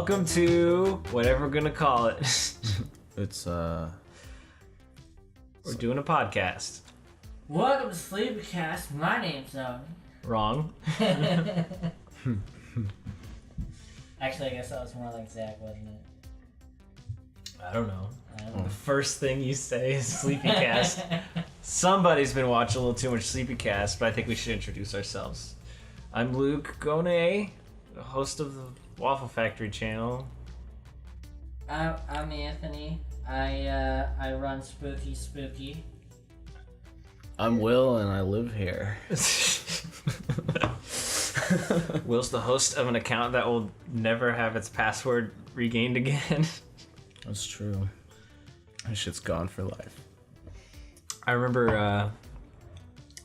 Welcome to whatever we're gonna call it. It's We're doing a podcast. Welcome to Sleepcast. My name's Wrong. Actually, I guess that was more like Zach, wasn't it? I don't know. I don't know. The first thing you say is Sleepycast. Somebody's been watching a little too much Sleepycast, but I think we should introduce ourselves. I'm Luke Gone, the host of the Waffle Factory channel. I'm Anthony. I run Spooky. I'm Will and I live here. Will's the host of an account that will never have its password regained again. That's true. That shit's gone for life. I remember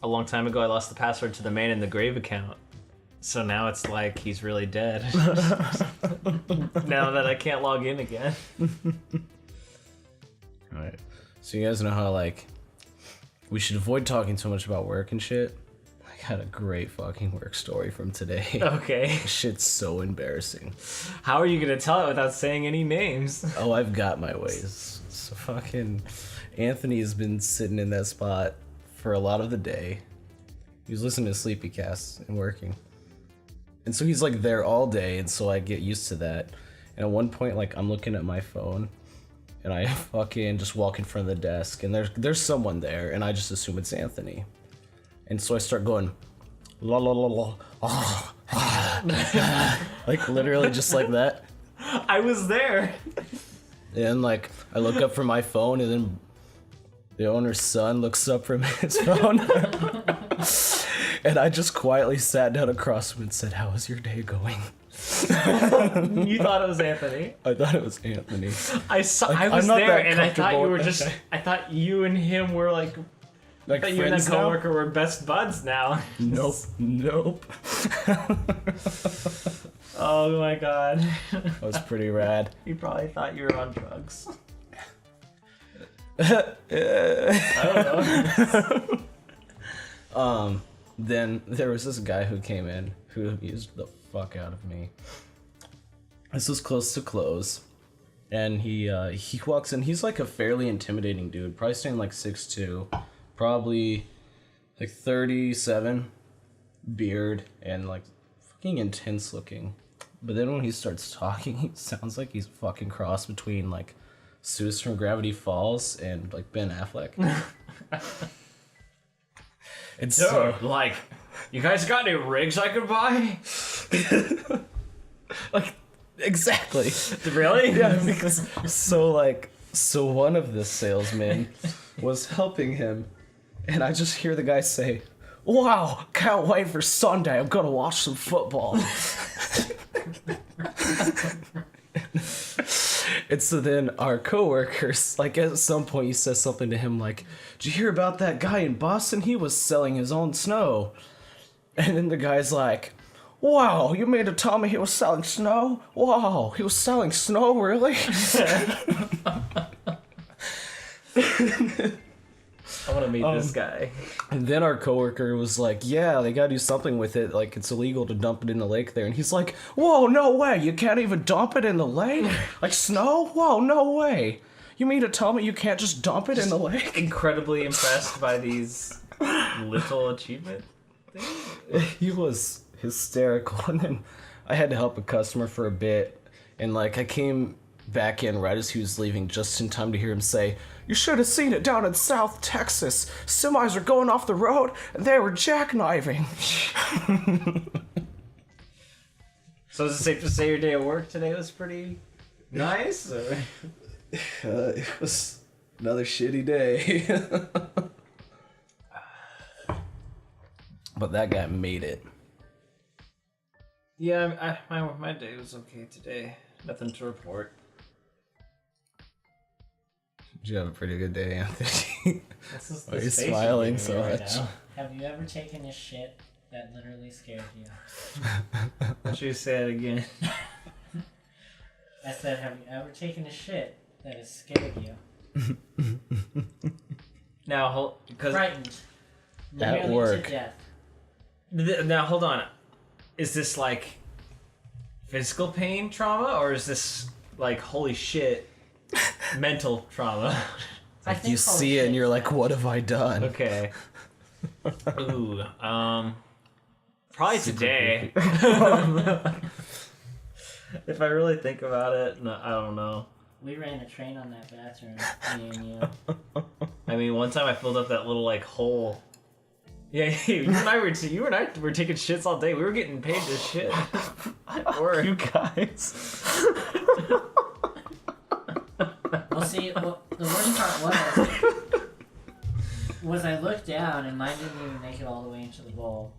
a long time ago I lost the password to the Man in the Grave account. So now it's like he's really dead. Now that I can't log in again. Alright. So you guys know how, like, we should avoid talking so much about work and shit? I got a great fucking work story from today. Okay. Shit's so embarrassing. How are you gonna tell it without saying any names? Oh, I've got my ways. So fucking Anthony's been sitting in that spot for a lot of the day. He was listening to Sleepycast and working. And so he's like there all day, and so I get used to that. And at one point, like, I'm looking at my phone, and I fucking just walk in front of the desk, and there's someone there, and I just assume it's Anthony. And so I start going, la la la la, like literally just like that. I was there. And like I look up from my phone, and then the owner's son looks up from his phone. And I just quietly sat down across him and said, "How is your day going?" You thought it was Anthony. I thought it was Anthony. I was not there, that and I thought you comfortable were with just. that. I thought you and him were like. Like I thought you and that friends now? coworker were best buds now. Nope. Oh my god. That was pretty rad. He probably thought you were on drugs. I don't know. Then there was this guy who came in who used the fuck out of me. This was close to close, and he walks in. He's like a fairly intimidating dude, probably standing like 6'2", probably like 37, beard, and like fucking intense looking. But then when he starts talking, he sounds like he's fucking cross between like Zeus from Gravity Falls and like Ben Affleck. It's so Like, you guys got any rigs I could buy? like exactly. Really? Yeah, because so one of the salesmen was helping him, and I just hear the guy say, "Wow, can't wait for Sunday. I'm gonna watch some football." And so then our coworkers, like at some point he says something to him like, "Did you hear about that guy in Boston? He was selling his own snow." And then the guy's like, "Wow, you mean to tell me he was selling snow? Wow, he was selling snow, really?" I want to meet this guy. And then our coworker was like, "Yeah, they gotta do something with it. Like, it's illegal to dump it in the lake there." And he's like, "Whoa, no way! You can't even dump it in the lake? Like snow? Whoa, no way! You mean to tell me you can't just dump it in the lake?" Incredibly impressed by these little achievement things. He was hysterical. And then I had to help a customer for a bit, and like I came back in right as he was leaving, just in time to hear him say, "You should have seen it down in South Texas. Semis were going off the road and they were jackknifing." So is it safe to say your day at work today was pretty nice? Or? It was another shitty day. But that guy made it. Yeah, my day was okay today. Nothing to report. Did you have a pretty good day, Anthony? This Why are you smiling so right much? now. Have you ever taken a shit that literally scared you? Why don't you say it again? I said, have you ever taken a shit that has scared you? Now, because Frightened. At Nearly work. to death. now hold on. Is this like physical pain trauma, or is this like holy shit mental trauma? I think You see it and you're like, what have I done? Okay. Ooh, probably today. If I really think about it, no, I don't know. We ran a train on that bathroom, me and you. I mean, one time I filled up that little like hole. Yeah, you and I were taking shits all day. We were getting paid to shit. Or You guys. Well, see, the worst part was I looked down and mine didn't even make it all the way into the bowl.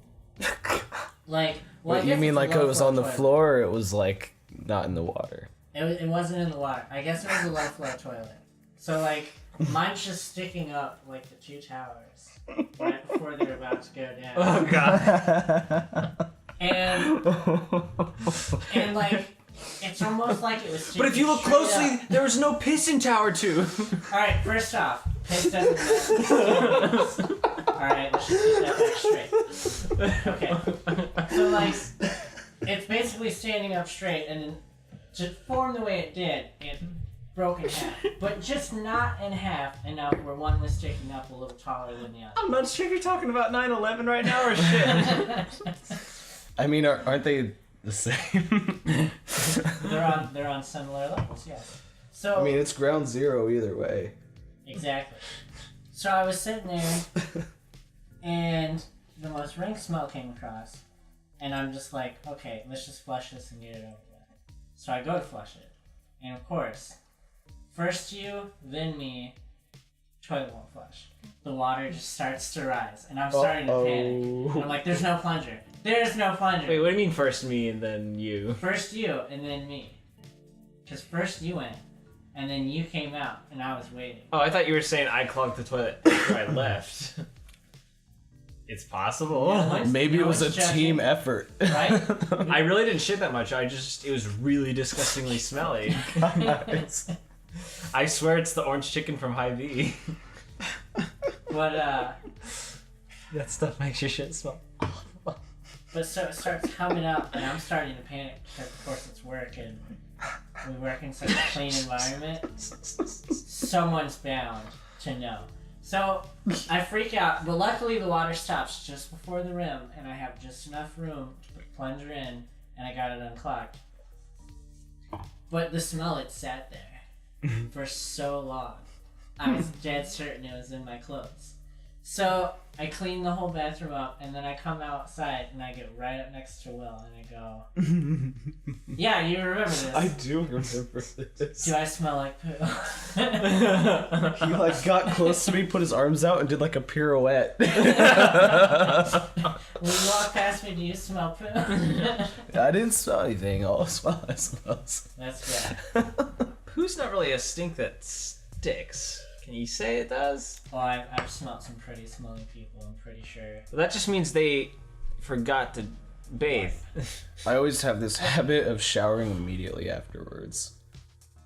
Like, well, What, you mean like it was on the floor, or it was like not in the water? It wasn't in the water. I guess it was a low flow toilet. So like, mine's just sticking up like the two towers right before they're about to go down. oh god. And like, it's almost like it was sticking But if you look straight closely, up. there was no piss in Tower 2. Alright, first off, piss doesn't matter. Alright, let's just get that back straight. Okay. So like, it's basically standing up straight, and then to form the way it did, it broke in half. But just not in half enough where one was sticking up a little taller than the other. I'm not sure if you're talking about 9/11 right now or shit. I mean, aren't they the same? They're on similar levels, yes. So I mean, it's ground zero either way. exactly. So I was sitting there, and the most rank smell came across, and I'm just like, okay, let's just flush this and get it over with. So I go to flush it, and of course, first you, then me, toilet won't flush. The water just starts to rise, and I'm starting to panic. And I'm like, there's no plunger. There's no plunger. Wait, what do you mean first me and then you? First you, and then me. Because first you went, and then you came out, and I was waiting. Oh, I thought you were saying I clogged the toilet after I left. It's possible. No one's- Maybe no it was a one's judging, team effort. Right? I really didn't shit that much. It was really disgustingly smelly. Nice. I swear it's the orange chicken from Hy-Vee. But That stuff makes your shit smell. so it starts coming up, and I'm starting to panic because of course it's work, and we work in such a clean environment. Someone's bound to know. So I freak out, but luckily the water stops just before the rim, and I have just enough room to put the plunger in, and I got it unclogged. But the smell had sat there for so long. I was dead certain it was in my clothes. So I clean the whole bathroom up, and then I come outside, and I get right up next to Will, and I go, yeah, you remember this. I do remember this. Do I smell like poo? He like got close to me, put his arms out, and did like a pirouette. When you walk past me, do you smell poo? I didn't smell anything. All I smells. That's good. Poo's not really a stink that sticks. Can you say it does? Well, I've smelled some pretty smelly people, I'm pretty sure. But that just means they forgot to bathe. I always have this habit of showering immediately afterwards.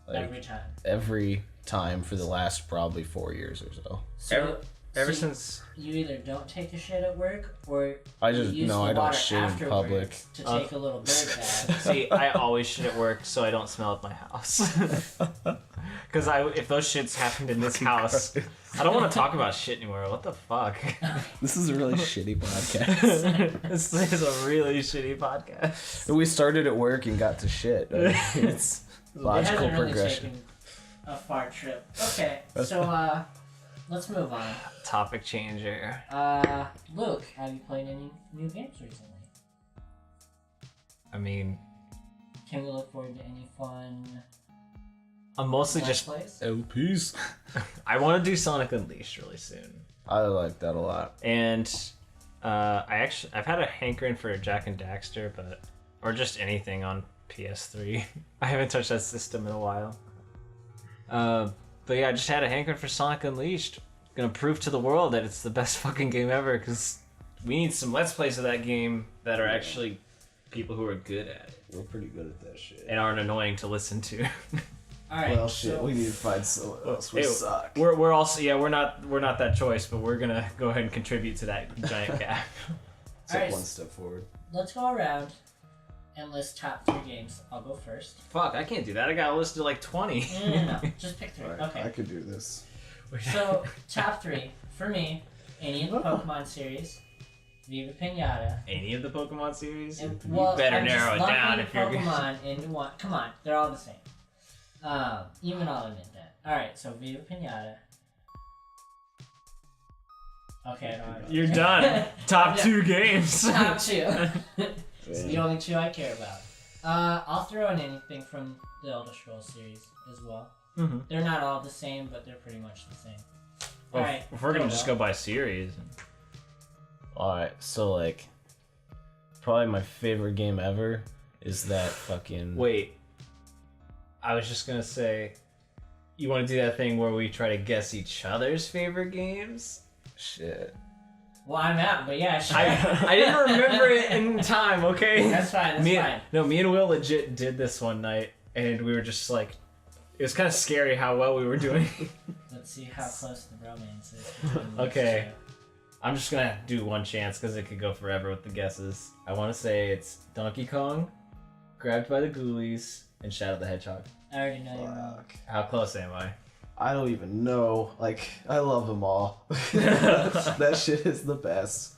Like, Every time. time for the last probably 4 years or so. So, Ever so since you either don't take a shit at work, or I just you use no, the I don't water shit in afterwards public. to take a little bird bath. see, I always shit at work so I don't smell at my house. Because if those shits happened in this house, I don't want to talk about shit anymore. What the fuck? This is a really shitty podcast. This is a really shitty podcast. We started at work and got to shit. I mean, it's logical It hasn't really progression. taken a far trip. Okay, so let's move on. Topic changer. Luke, have you played any new games recently? I mean, Can we look forward to any fun I'm mostly Let's just. plays? LPs. I want to do Sonic Unleashed really soon. I like that a lot. And I've had a hankering for Jack and Daxter, or just anything on PS3. I haven't touched that system in a while. But yeah, I just had a hankering for Sonic Unleashed. Gonna prove to the world that it's the best fucking game ever, because we need some Let's Plays of that game that are actually people who are good at it We're pretty good at that shit. and aren't annoying to listen to. Alright, Well, shit, so we need to find someone else. We Hey, suck. We're also we're not that choice, but we're gonna go ahead and contribute to that giant gap. Take Alright. one step forward. let's go around and list top 3 games. I'll go first. Fuck, I can't do that. I got a list of like 20. No. Just pick 3. Alright, Okay. I could do this. So, top 3. For me, any of the Pokemon series, Viva Pinata. Any of the Pokemon series? And, You better I'm narrow it just down lumping if you're Pokemon into one. Come on, they're all the same. Even I'll admit that. Alright, so Viva Pinata. Okay, I don't have You're done. Top 2 games. Top 2. It's the only 2 I care about. I'll throw in anything from the Elder Scrolls series as well. Mm-hmm. They're not all the same, but they're pretty much the same. Well, Alright. if we're gonna just go by series. Alright, so like, probably my favorite game ever is that fucking... Wait. I was just gonna say, you want to do that thing where we try to guess each other's favorite games? Shit. Well, I'm out, but yeah, sure. I didn't remember it in time, okay? That's fine, fine. No, me and Will legit did this one night, and we were just like, it was kind of scary how well we were doing. Let's see how close the romance is between these Okay. 2. I'm just gonna do one chance because it could go forever with the guesses. I want to say it's Donkey Kong, Grabbed by the Ghoulies, and Shadow the Hedgehog. I already know you're wrong. Fuck. How close am I? I don't even know. Like, I love them all. That shit is the best.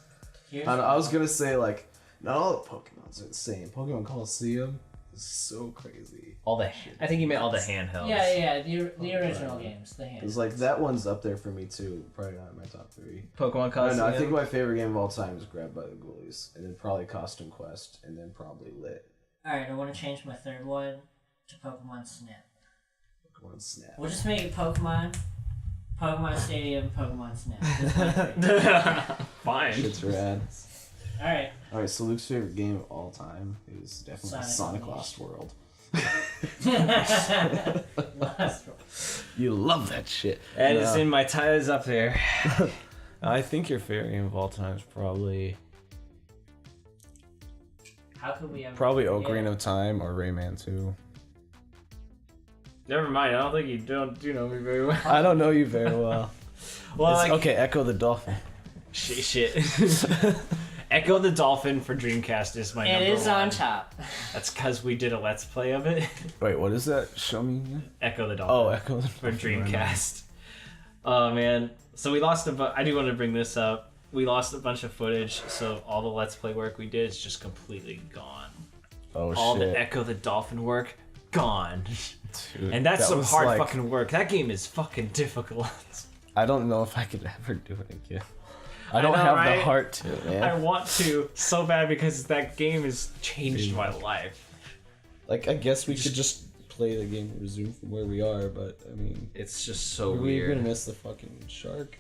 I was gonna say, like, not all the Pokemons are the same. Pokemon Coliseum is so crazy. I think you meant all the handhelds. Yeah, the original games, the hands. It's like, that one's up there for me too. Probably not in my top 3. Pokemon I don't Coliseum. know, I think my favorite game of all time is Grabbed by the Ghoulies. And then probably Costume Quest. And then probably Lit. Alright, I want to change my third one to Pokemon Snap. Pokemon Snap. We'll just make it Pokemon Stadium, Pokemon Snap. That's my three. Fine. Shit's rad. Alright. Alright, so Luke's favorite game of all time is definitely Sonic Unleashed. Lost World. Last one. You love that shit. And it's in my ties up there. I think your favorite game of all time is probably How could we ever Ocarina of Time or Rayman 2. Never mind. I don't think you do know me very well. I don't know you very well. Well, like, okay, Echo the Dolphin. shit. Echo the Dolphin for Dreamcast is my number It is one. on top. That's because we did a Let's Play of it. Wait, what is that? Show me again. Echo the Dolphin. Oh, Echo the For Dolphin. Dreamcast. Oh man. So we lost I do want to bring this up. We lost a bunch of footage, so all the Let's Play work we did is just completely gone. Oh, All shit. the Echo the Dolphin work, gone. Dude, And that's that some was hard like- fucking work. That game is fucking difficult. I don't know if I could ever do it again. I don't know, have right? the heart to, man. I want to so bad because that game has changed my life. Like, I guess we could just play the game and resume from where we are, but, I mean... It's just so We're weird. gonna miss the fucking shark.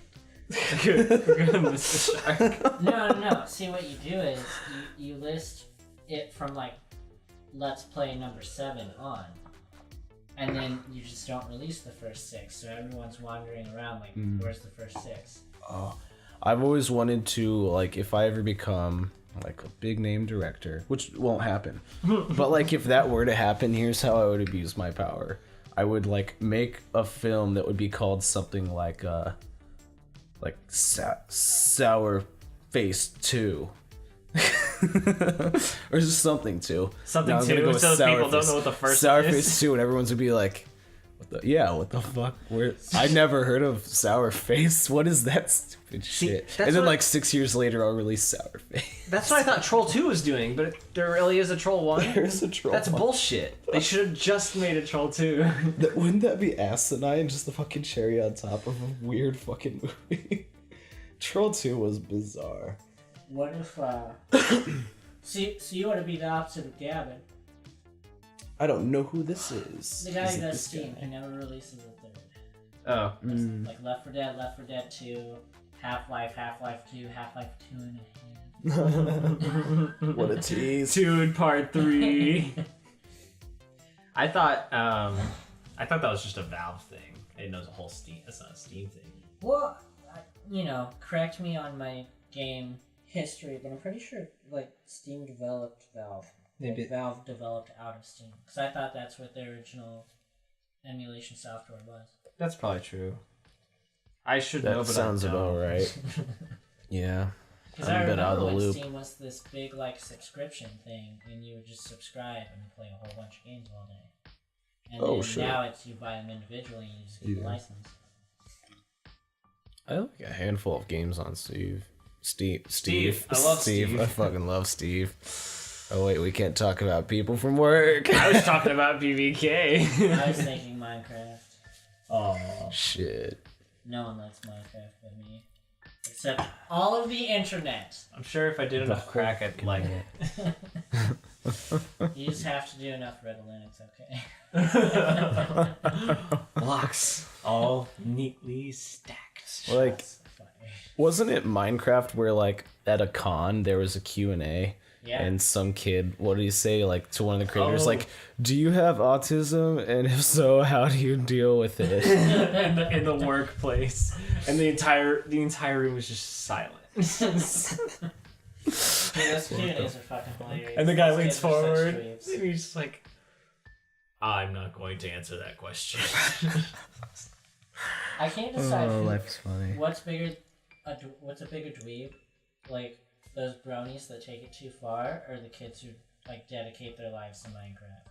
We're gonna miss the shark. No. See, what you do is you list it from like Let's Play number 7 on, and then you just don't release the first 6, so everyone's wandering around like, where's the first 6? Oh, I've always wanted to, like, if I ever become like a big name director, which won't happen, but like if that were to happen, here's how I would abuse my power. I would like make a film that would be called something like Sour Face 2. Or just something 2. Something No, I'm gonna 2, go with so Sour people don't Face. know what the first Sour one is. Face 2, and everyone's gonna be like, what the fuck? I never heard of Sour Face. What is that stupid shit? that's And then what- like 6 years later, I'll release Sour Face. That's what I thought Troll 2 was doing, but there really is a Troll 1? There's a troll. That's one. bullshit. They should have just made a Troll 2. Wouldn't that be asinine? Just the fucking cherry on top of a weird fucking movie. Troll 2 was bizarre. What if so you want to be the opposite of Gavin, I don't know who this is. the guy Is who it does this Steam, guy? who never releases a third. Oh. Mm. Like Left 4 Dead 2, Half-Life 2, Half-Life 2.5. What a tease. Dude, part 3. I thought that was just a Valve thing. I didn't know it was a whole Steam. That's not a Steam thing. Well, correct me on my game history, but I'm pretty sure like Steam developed Valve. Maybe- Valve developed out of Steam, because I thought that's what their original emulation software was. That's probably true. I should know, That but sounds I don't. about right. Yeah. Because I I'm a bit out of remember the when loop. Steam was this big like subscription thing, and you would just subscribe and play a whole bunch of games all day. And Oh, then sure. now it's you buy them individually and you just get the license. I have like a handful of games on Steve. I love Steve. I fucking love Steve. Oh wait, we can't talk about people from work. I was talking about BBK. I was thinking Minecraft. Oh. Shit. No one likes Minecraft but me. Except all of the internet. I'm sure if I did enough crack, I'd like it. You just have to do enough Red Linux, okay? Blocks all neatly stacked. Like, Shots fired. wasn't it Minecraft where like at a con there was a Q&A? Yeah. And some kid, what did he say, like, to one of the creators, Oh. like, do you have autism? And if so, how do you deal with it? in the workplace, and the entire room was just silent. Dude, those Q&As are fucking hilarious. And the guy Those leans kids are such forward, dweebs. and he's just like, "I'm not going to answer that question." I can't decide life's funny. what's a bigger dweeb, like those bronies that take it too far, or the kids who like dedicate their lives to Minecraft.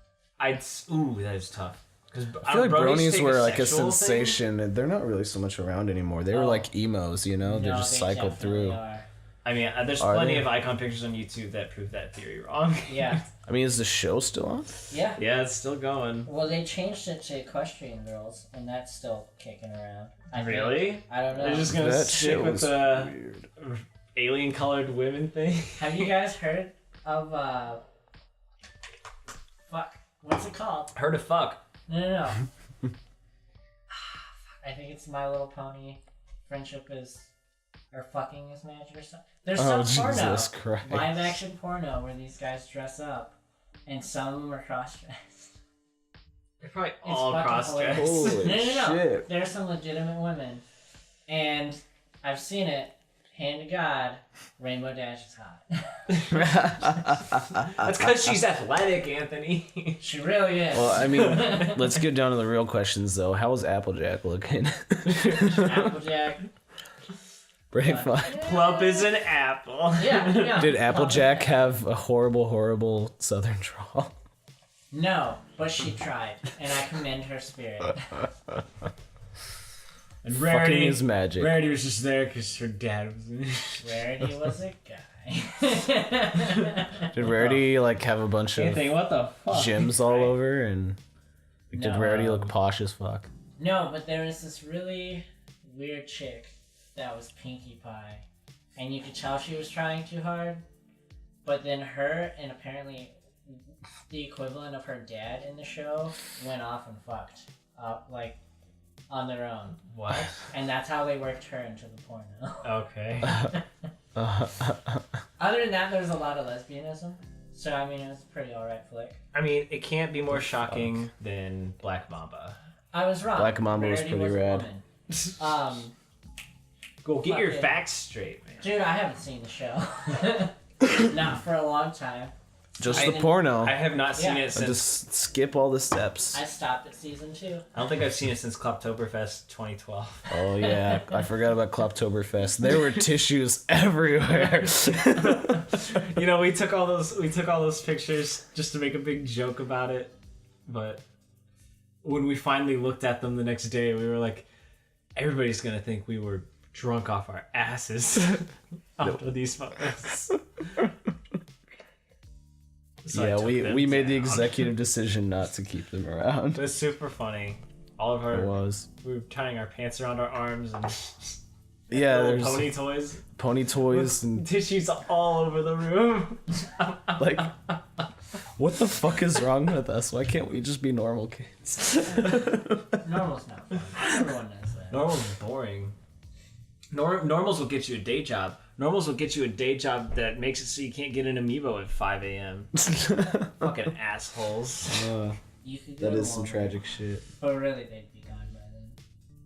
That is tough. Because I feel like bronies were like a sensation, and they're not really so much around anymore. They were Oh. like emos, you know? They're No, just they cycled definitely through. are. I mean, there's Are plenty they? of icon pictures on YouTube that prove that theory wrong. Yeah, I mean, is the show still on? yeah. Yeah, it's still going. Well, they changed it to Equestrian Girls, and that's still kicking around. I think. Really? I don't know. They're just gonna That stick show with was the weird. alien-colored women thing. Have you guys heard of fuck? What's it called? Heard of fuck? No. I think it's My Little Pony. Friendship is, or fucking is magic or something. There's Oh, some porno, Jesus Christ. live action porno where these guys dress up, and some of them are cross dressed. They're probably It's all fucking cross-dressed. No. Holy shit. There's some legitimate women, and I've seen it. Hand to God, Rainbow Dash is hot. That's because she's athletic, Anthony. She really is. Well, I mean, let's get down to the real questions, though. How was Applejack looking? Applejack. Brave fun. Plump is an apple. Yeah. Did Applejack have a horrible, horrible southern drawl? No, but she tried, and I commend her spirit. And Fucking is magic. Rarity was just there because her dad was in it. Rarity was a guy. Did Rarity, like, have a bunch of Anthony, what the fuck? gems all over? And like, did No. Rarity look posh as fuck? No, but there was this really weird chick that was Pinkie Pie, and you could tell she was trying too hard. But then her and apparently the equivalent of her dad in the show went off and fucked, like on their own, What? and that's how they worked her into the porno. Okay. Other than that, there's a lot of lesbianism, so I mean it was a pretty alright flick. I mean, it can't be more shocking than Black Mamba. I was wrong. Black Mamba was Rarity pretty a rad. woman. Go get your Fucking- facts straight, man. Dude, I haven't seen the show. Not for a long time. Just I the didn't- porno. I have not seen Yeah. it And since. just skip all the steps. I stopped at season 2. I don't think I've seen it since Clubtoberfest 2012. Oh yeah, I forgot about Clubtoberfest. There were tissues everywhere. You know, we took all those pictures just to make a big joke about it, but when we finally looked at them the next day, we were like, everybody's gonna think we were drunk off our asses after these photos. So I Yeah, took we them made the down. executive decision not to keep them around. It was super funny. All of It our was. we were tying our pants around our arms and Yeah, little there's pony toys. pony toys and Tissues all over the room. like, what the fuck is wrong with us? Why can't we just be normal kids? Normal's not fun. Everyone knows that. Normal's boring. Normals will get you a day job. Normals will get you a day job that makes it so you can't get an amiibo at 5 a.m. Fucking assholes. You could go That to is some Walmart, tragic shit. but really they'd be gone by then.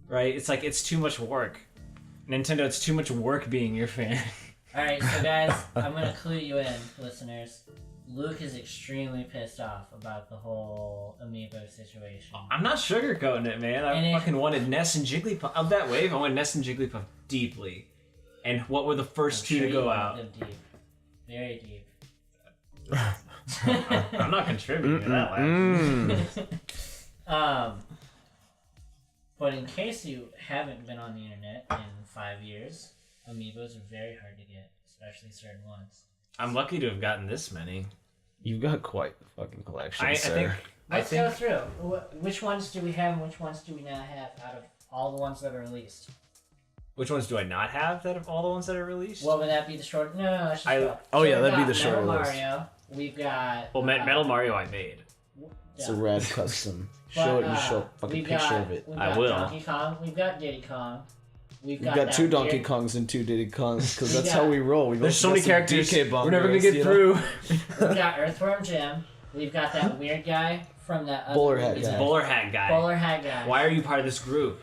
Right? It's like, it's too much work. Nintendo, it's too much work being your fan. Alright, so guys, I'm gonna clue you in, listeners. Luke is extremely pissed off about the whole amiibo situation. I'm not sugarcoating it, man. I And if- fucking wanted Ness and Jigglypuff. Of that wave, I wanted Ness and Jigglypuff deeply. And what were the first I'm two sure to you go want out? them deep. Very deep. I'm not contributing to that laugh. But in case you haven't been on the internet in 5 years, amiibos are very hard to get, especially certain ones. I'm lucky to have gotten this many. You've got quite the fucking collection, I sir. think. Let's go through. Which ones do we have and which ones do we not have out of all the ones that are released? Which ones do I not have that of all the ones that are released? What would that be the short? No, let's just go. Oh, yeah, we've that'd be got the shorter Metal list. Mario. We've got. well, Metal Mario I made. It's a rad custom. But, Show it. You show a fucking we've picture got- of it. We've I got will. Donkey Kong. We've got Diddy Kong. We've We've got that 2 Donkey weird- Kongs and 2 Diddy Kongs because We that's got- how we roll. We've There's also so many got some characters. DK We're never gonna bongos, get you know? through. We've got Earthworm Jim. We've got that weird guy from that other Bowler hat movie guy. that- Bowler hat guy. Bowler hat guy. Why are you part of this group?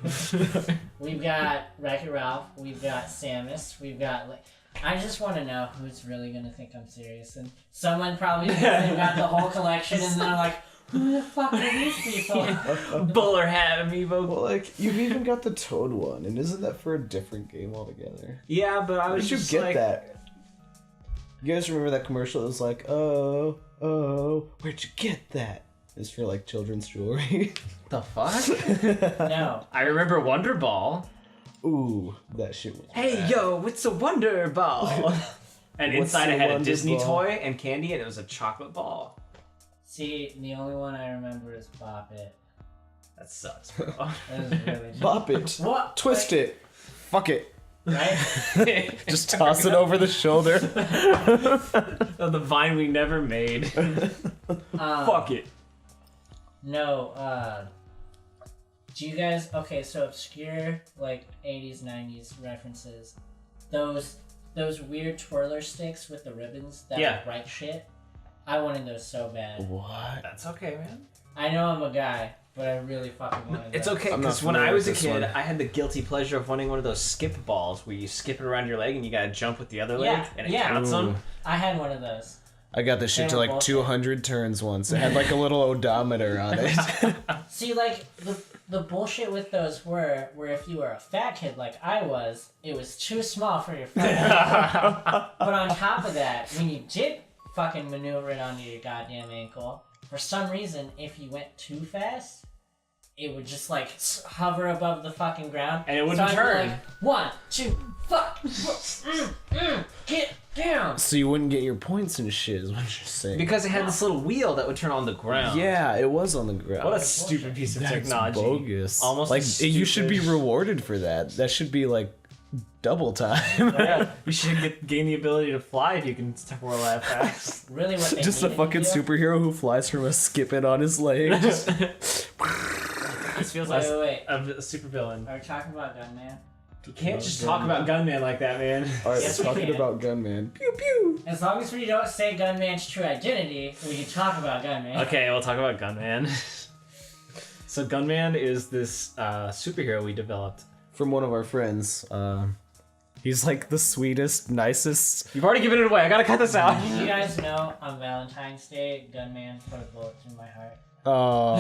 We've got Wreck-It Ralph. We've got Samus. We've got like. I just want to know who's really gonna think I'm serious, and someone probably thinks they've got the whole collection, and they're like, "Who the fuck are these people?" Bowler hat amiibo. Well, like, you've even got the Toad one, and isn't that for a different game altogether? Yeah, but I Where was did you just get like, that? You guys remember that commercial that was like, oh, where'd you get that? It's for, like, children's jewelry. the fuck? No. I remember Wonder Ball. Ooh, that shit was Hey, bad. yo, it's a Wonder Ball. And What's inside the it had a Wonder Disney Ball? toy and candy, and it was a chocolate ball. See, the only one I remember is Bop It. That sucks, bro. That was really. Bop it. What? Twist it. Fuck it. Right? Just toss it over the shoulder. Of the vine we never made. Fuck it. No, do you guys, okay, so obscure, like, 80s, 90s references, those weird twirler sticks with the ribbons that Yeah. look like shit, I wanted those so bad. What? That's okay, man. I know I'm a guy, but I really fucking wanted It's those. okay, I'm not because when familiar I was a with this kid, one. I had the guilty pleasure of wanting one of those skip balls where you skip it around your leg and you gotta jump with the other leg Yeah, and it yeah. counts them. I had one of those. I got this shit They to were like bullshit. 200 turns once. It had like a little odometer on it. See, like, the bullshit with those were if you were a fat kid like I was, it was too small for your fat But on top of that, when you did fucking maneuver it onto your goddamn ankle, for some reason, if you went too fast, it would just like hover above the fucking ground. And it wouldn't I'd be turn. Like, 1, 2, fuck, get down. So you wouldn't get your points and shit is what you're saying. Because it had this little wheel that would turn on the ground. Yeah, it was on the ground. What a stupid piece of That's technology. bogus. Almost like as you should be stupid. rewarded for that. That should be like double time. Yeah, you should gain the ability to fly if you can twirl that fast. Really, what they Just a needed fucking to do- superhero who flies from a skipping on his leg. Just- This feels Wait, like wait, wait. a supervillain. Are we talking about Gunman? You can't just talk about Gunman like that, man. Alright, Yes, we're we talking can. about Gunman. Pew pew. As long as we don't say Gunman's true identity, we can talk about Gunman. Okay, we'll talk about Gunman. So Gunman is this superhero we developed. From one of our friends. He's like the sweetest, nicest. You've already given it away. I gotta cut this out. Did you guys know on Valentine's Day, Gunman put a bullet through my heart? Oh.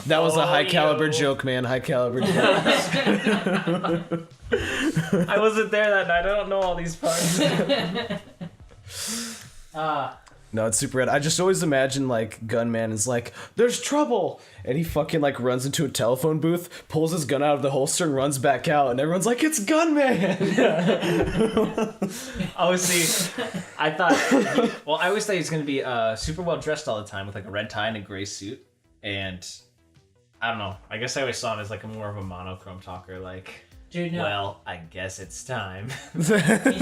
That was a high caliber yo. joke, man. High caliber joke. I wasn't there that night. I don't know all these parts. No, it's super rad. I just always imagine like Gunman is like, there's trouble, and he fucking like runs into a telephone booth, pulls his gun out of the holster, and runs back out, and everyone's like, it's Gunman. Oh, see, I thought. Well, I always thought he was gonna be super well dressed all the time with like a red tie and a gray suit, and I don't know. I guess I always saw him as like a more of a monochrome talker. Like, Dude, no. well, I guess it's time. He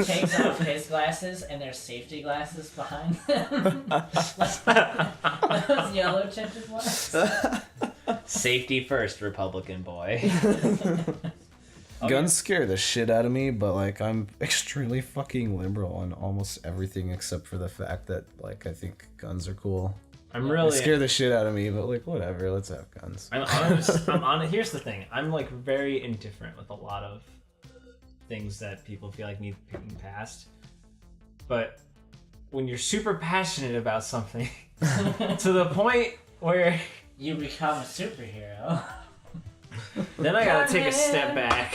takes off his glasses and there's safety glasses behind them. Those yellow tinted ones. Safety first, Republican boy. Guns scare the shit out of me, but like I'm extremely fucking liberal on almost everything except for the fact that like I think guns are cool. I'm They really. scare the shit out of me, but like whatever, let's have guns. I'm on. Here's the thing. I'm like very indifferent with a lot of things that people feel like need being passed. But when you're super passionate about something to the point where You become a superhero. then I gotta take a step back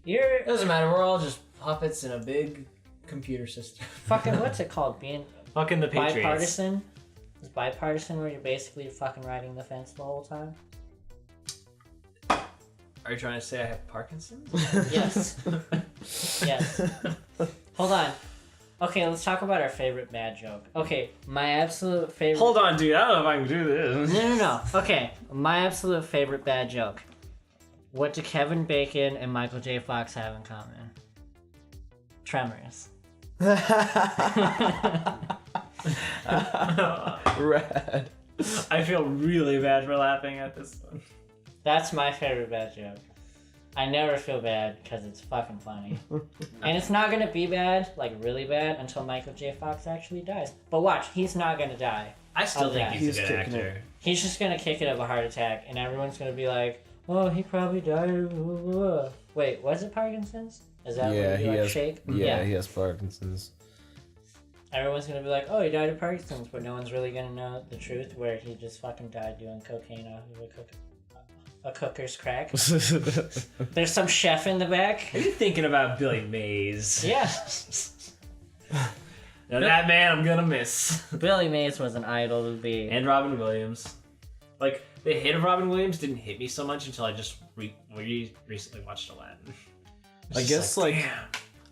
It doesn't matter. We're all just puppets in a big computer system. fucking, what's it called? Being Fucking the Patriots. bipartisan? Is bipartisan where you're basically fucking riding the fence the whole time? Are you trying to say I have Parkinson's? Yes. Yes. Hold on. Okay, let's talk about our favorite bad joke. Okay, my absolute favorite... Hold on, dude. I don't know if I can do this. No. Okay, my absolute favorite bad joke. What do Kevin Bacon and Michael J. Fox have in common? Tremors. Rad. I feel really bad for laughing at this one. That's my favorite bad joke. I never feel bad because it's fucking funny. And it's not gonna be bad, like really bad, until Michael J. Fox actually dies. But watch, he's not gonna die. I still think that. he's a He's good kicking actor. it. He's just gonna kick it of a heart attack, and everyone's gonna be like, "Oh, he probably died." Wait, was it Parkinson's? Is that Yeah, what he you has. shake? Yeah, he has Parkinson's. Everyone's gonna be like, "Oh, he died of Parkinson's," but no one's really gonna know the truth, where he just fucking died doing cocaine off of a cooker's crack. There's some chef in the back. Are you thinking about Billy Mays? Yeah. Now that man I'm gonna miss. Billy Mays was an idol to be. And Robin Williams. Like, the hit of Robin Williams didn't hit me so much until I just recently watched Aladdin. I guess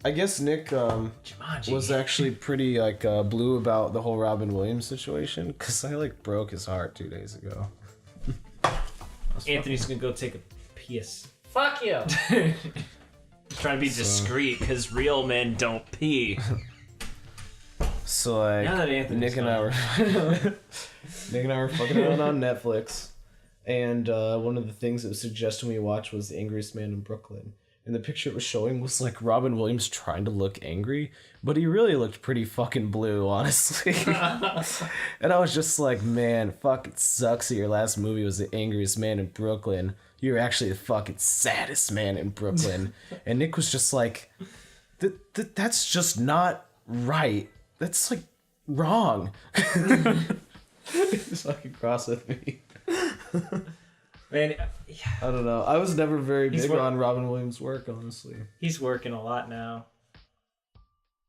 I guess Nick Jumanji. was actually pretty like blue about the whole Robin Williams situation because I like broke his heart 2 days ago. Anthony's gonna go take a piss. Fuck you. Trying to be discreet because real men don't pee. So like Now that Anthony's Nick and I were fucking around on Netflix, and one of the things that was suggested we watch was The Angriest Man in Brooklyn. And the picture it was showing was like Robin Williams trying to look angry, but he really looked pretty fucking blue, honestly. And I was just like, man, fuck, it sucks that your last movie was The Angriest Man in Brooklyn. You're actually the fucking saddest man in Brooklyn. And Nick was just like, that's just not right. That's like wrong. He's fucking cross with me. Man, I don't know. I was never very big on Robin Williams' work, honestly. he's working a lot now.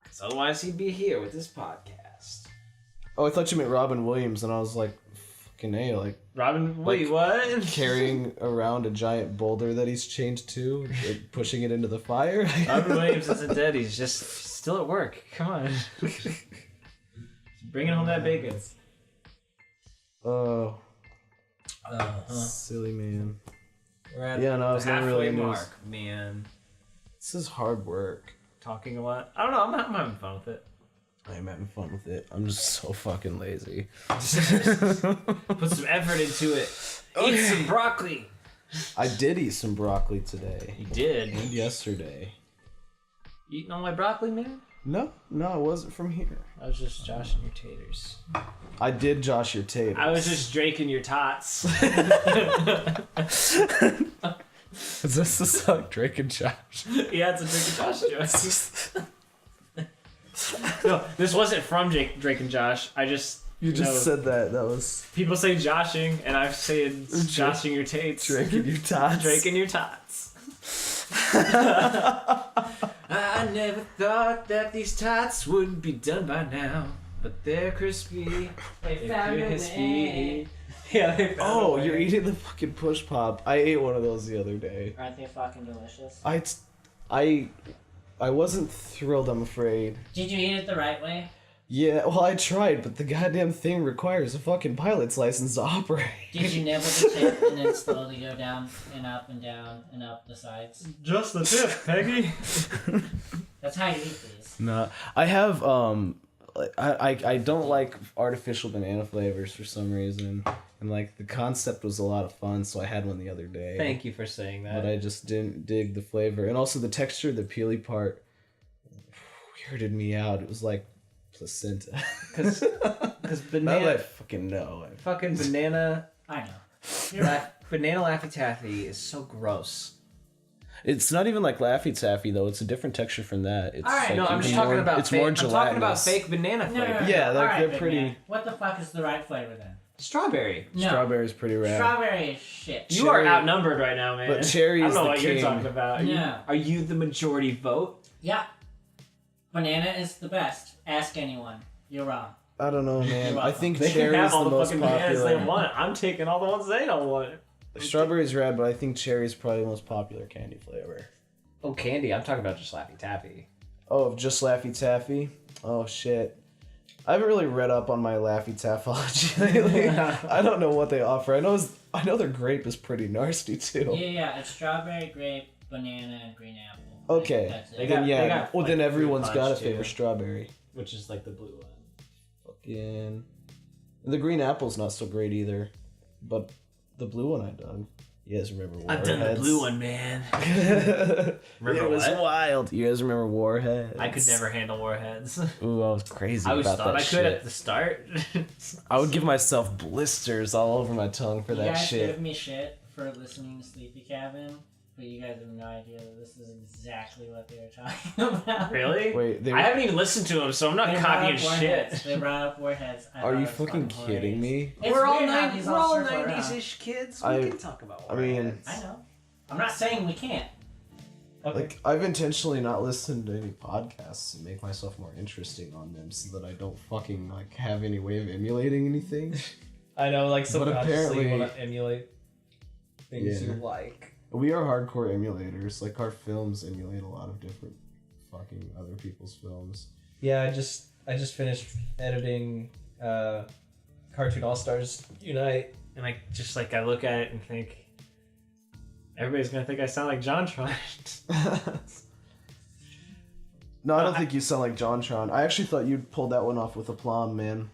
Because otherwise he'd be here with this podcast. Oh, I thought you meant Robin Williams, and I was like, fucking A, like Wait, what? carrying around a giant boulder that he's chained to, like, pushing it into the fire. Robin Williams isn't dead, he's just still at work. Come on. Bringing home that bacon. Oh, silly man. We're at Yeah, no, I was the never halfway really into mark, his- man. This is hard work. Talking a lot. I don't know, I'm having fun with it. I'm having fun with it. I'm just so fucking lazy. Put some effort into it. Eat some broccoli. I did eat some broccoli today. You did. And yesterday. Eating all my broccoli, man? No, it wasn't from here. I was just joshing your taters. I did josh your taters. I was just draking your tots. Is this the song Drake and Josh? Yeah, it's a Drake and Josh joke. No, this wasn't from Drake and Josh. I just... You just know, said that. That was people say joshing, and I've said joshing your tates. Drake and your tots. Drake and your tots. I never thought that these tots would be done by now, but they're crispy. They They're found a crispy. way. Yeah, they found a Oh, way. you're eating the fucking push pop. I ate one of those the other day. Aren't they fucking delicious? I wasn't thrilled, I'm afraid. Did you eat it the right way? Yeah, well, I tried, but the goddamn thing requires a fucking pilot's license to operate. Did you nibble the tip and then slowly go down and up the sides? Just the tip, Peggy. That's how you eat these. No, I have I don't like artificial banana flavors for some reason, and like the concept was a lot of fun, so I had one the other day. Thank you for saying that. But I just didn't dig the flavor, and also the texture, the peely part, weirded me out. It was like placenta. Because Now that I banana, fucking know. fucking banana, I know. You're right. banana Laffy Taffy is so gross. It's not even like Laffy Taffy though. It's a different texture from that. It's All right, like No, I'm just even talking more- about it's fake. more I'm talking about gelatinous. fake banana No, flavor. no, no. Yeah, All like, right, they're big pretty- man. What the fuck is the right flavor then? Strawberry. No. Strawberry's pretty rad. Strawberry is shit. You are outnumbered right now, man. But cherry I is don't know the what king. you're talking about. No. Are you the majority vote? Yeah. Banana is the best. Ask anyone. You're wrong. I don't know, man. I think They can cherry have is all the the most fucking bananas they popular. want. I'm taking all the ones they don't want. Strawberry's rad, but I think cherry is probably the most popular candy flavor. Oh, candy. I'm talking about just Laffy Taffy. Oh, just Laffy Taffy? Oh, shit. I haven't really read up on my Laffy Taffology lately. I don't know what they offer. I know their grape is pretty nasty, too. Yeah. It's strawberry, grape, banana, and green apple. Okay. That's it. They Then, got- yeah. they got, Well, like, then fruit everyone's punch, got to too. favor strawberry. Which is like the blue one. Fucking... The green apple's not so great either. But the blue one I done. You guys remember Warheads? I've done the blue one, man. It was what? wild. You guys remember Warheads? I could never handle warheads. Ooh, I was crazy I always about thought that I could shit. at the start. I would give myself blisters all over my tongue for You that guys shit. give me shit for listening to Sleepy Cabin, but you guys have no idea that this is exactly what they were talking about. Really? Wait, I haven't even listened to them, so I'm not They copying brought up shit. Warheads. They brought up Warheads. I Are thought you it was fucking kidding hilarious. me? It's We're all weird how 90s. these We're all all circle around. 90s-ish kids. We I- can talk about I mean- warheads. I know. I'm not saying we can't. Okay. Like, I've intentionally not listened to any podcasts to make myself more interesting on them so that I don't fucking, like, have any way of emulating anything. I know, like, subconsciously subconsciously you you wanna want to emulate things Yeah. you like. We are hardcore emulators. Like, our films emulate a lot of different fucking other people's films. Yeah, I just finished editing Cartoon All Stars Unite, and I look at it and think, everybody's gonna think I sound like JonTron. No, I don't think you sound like JonTron. I actually thought you pulled that one off with aplomb, man.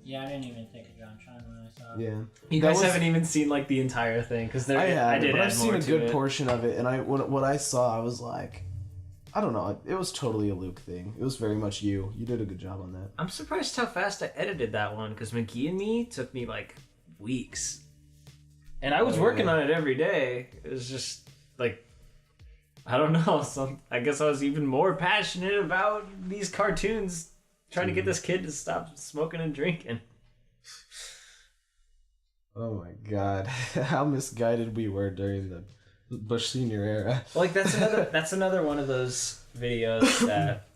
Yeah, I didn't even think of John Tron when I saw it. Yeah. You That guys was- haven't even seen like the entire thing because I have, did but add I've seen more a to good it. portion of it, and what I saw, I was like, I don't know, it was totally a Luke thing. It was very much you. You did a good job on that. I'm surprised how fast I edited that one because McGee and Me took me like weeks, and I was working on it every day. It was just like, I don't know. I guess I was even more passionate about these cartoons, trying to get this kid to stop smoking and drinking. Oh my god, how misguided we were during the Bush Senior era. Like that's another one of those videos that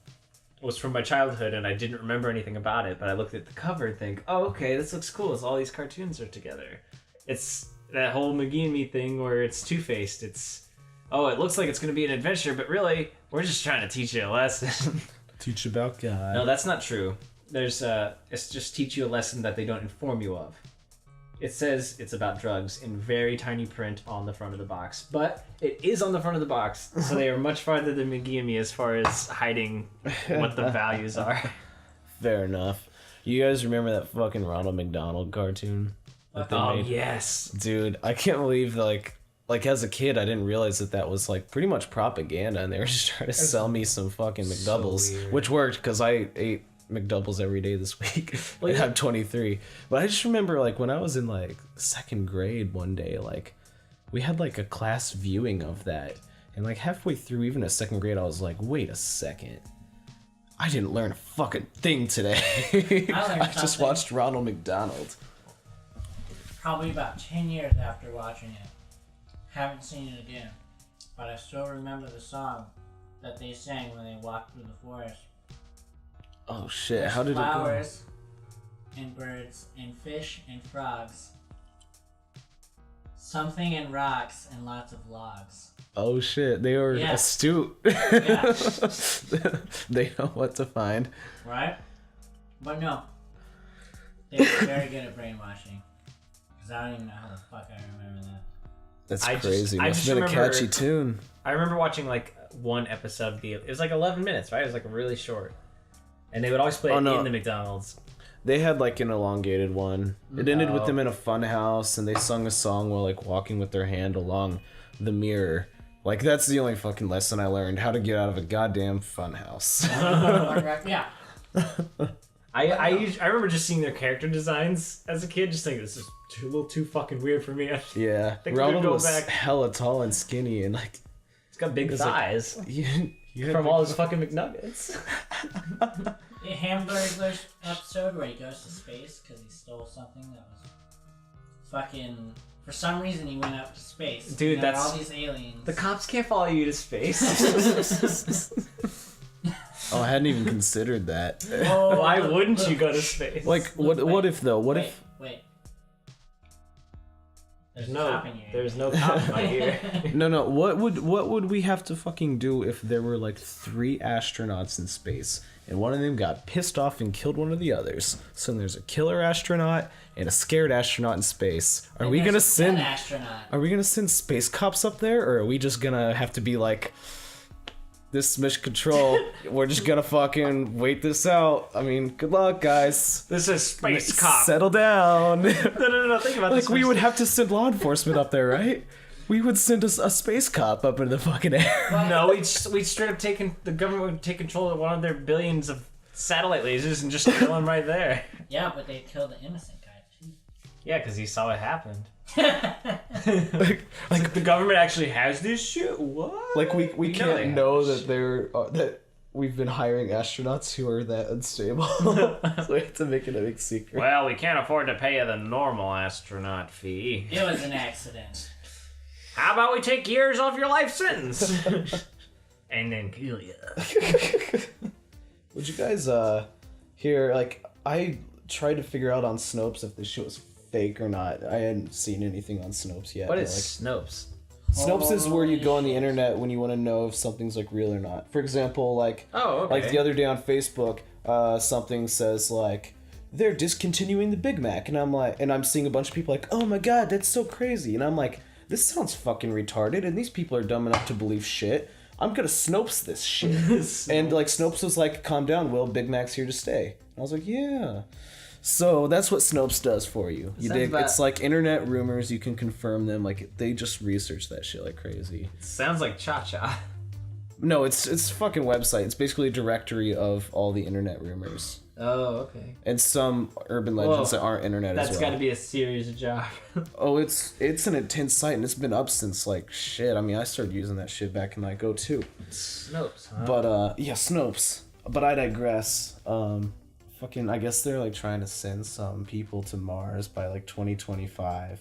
was from my childhood and I didn't remember anything about it, but I looked at the cover and think, oh, okay, this looks cool. It's all these cartoons are together. It's that whole McGee and Me thing where it's two-faced. It's, oh, it looks like it's going to be an adventure, but really, we're just trying to teach you a lesson. Teach about God. No, that's not true. There's it's just teach you a lesson that they don't inform you of. It says it's about drugs in very tiny print on the front of the box, but it is on the front of the box, so they are much farther than McGee and Me as far as hiding what the values are. Fair enough. You guys remember that fucking Ronald McDonald cartoon that they Oh made? yes, Dude, I can't believe like as a kid I didn't realize that was like pretty much propaganda, and they were just trying to sell me some fucking McDoubles, weird. which worked because I ate McDoubles every day this week. Well, And yeah. I'm 23, but I just remember like when I was in like second grade one day, like we had like a class viewing of that, and like halfway through even a second grade I was like, wait a second, I didn't learn a fucking thing today. I learned I just something. watched Ronald McDonald. Probably about 10 years after watching it. Haven't seen it again. But I still remember the song that they sang when they walked through the forest. Oh shit, There's how did flowers and birds and fish and frogs. Something and rocks and lots of logs. it go? Oh shit, they were Yeah. astute. Yeah. They know what to find. Right? But no. They were very good at brainwashing. Because I don't even know how the fuck I remember that. That's I just- crazy. I Must just have been a remember- catchy tune. I remember watching like one episode of it was like 11 minutes, right? It was like really short, and they would always play Oh, it no. in the McDonald's. They had like an elongated one. It ended with Oh. them in a fun house, and they sung a song while like walking with their hand along the mirror. Like that's the only fucking lesson I learned: how to get out of a goddamn fun house. Yeah. I remember just seeing their character designs as a kid, just thinking this is a little too fucking weird for me. Yeah, Think we Ronald could go was back. hella tall and skinny, and like It's got big It's like- thighs you had from big all his fucking McNuggets. The Hamburglar's episode where he goes to space because he stole something that was fucking. For some reason, he went up to space. Dude, Met that's all these aliens. The cops can't follow you to space. Oh, I hadn't even considered that. Whoa, Why look, wouldn't look. you go to space? Like, what if though? What if? Wait. There's a no cop in your ear. there's no cop in my ear. No. What would we have to fucking do if there were like 3 astronauts in space and one of them got pissed off and killed one of the others? So there's a killer astronaut and a scared astronaut in space. Are we gonna send? Astronaut. Are we gonna send space cops up there, or are we just gonna have to be like, this is mission control? We're just gonna fucking wait this out. I mean, good luck, guys. This is space cop. Settle down. No. Think about this. Like, we would have to send law enforcement up there, right? We would send a space cop up into the fucking air. No, we'd straight up the government would take control of one of their billions of satellite lasers and just kill him right there. Yeah, but they killed the innocent guy too. Yeah, because he saw what happened. like The government actually has this shit? What? Like we know they can't have know this that they're that we've been hiring astronauts who are that unstable. So we have to make it a big secret. Well, we can't afford to pay you the normal astronaut fee. It was an accident. How about we take years off your life sentence? And then kill you. Would you guys hear, like, I tried to figure out on Snopes if this shit was fake or not. I hadn't seen anything on Snopes yet. What but, is Snopes? Snopes is where you go on the Holy shit. internet when you want to know if something's like real or not. For example, like Oh, okay. like the other day on Facebook, something says like they're discontinuing the Big Mac, and I'm like, and I'm seeing a bunch of people like, oh my god, that's so crazy, and I'm like, this sounds fucking retarded, and these people are dumb enough to believe shit. I'm gonna Snopes this shit. And like Snopes was like, calm down, Will, Big Mac's here to stay. And I was like, yeah. So that's what Snopes does for you. You Sounds dig? about- It's like internet rumors. You can confirm them. Like they just research that shit like crazy. Sounds like Cha-Cha. No, it's fucking website. It's basically a directory of all the internet rumors Oh, okay. and some urban legends that aren't internet as That's well. got to be a serious job. Oh, it's an intense site and it's been up since like shit. I mean, I started using that shit back in like 02. Snopes, huh? But yeah, Snopes. But I digress. Fucking, I guess they're like trying to send some people to Mars by like 2025.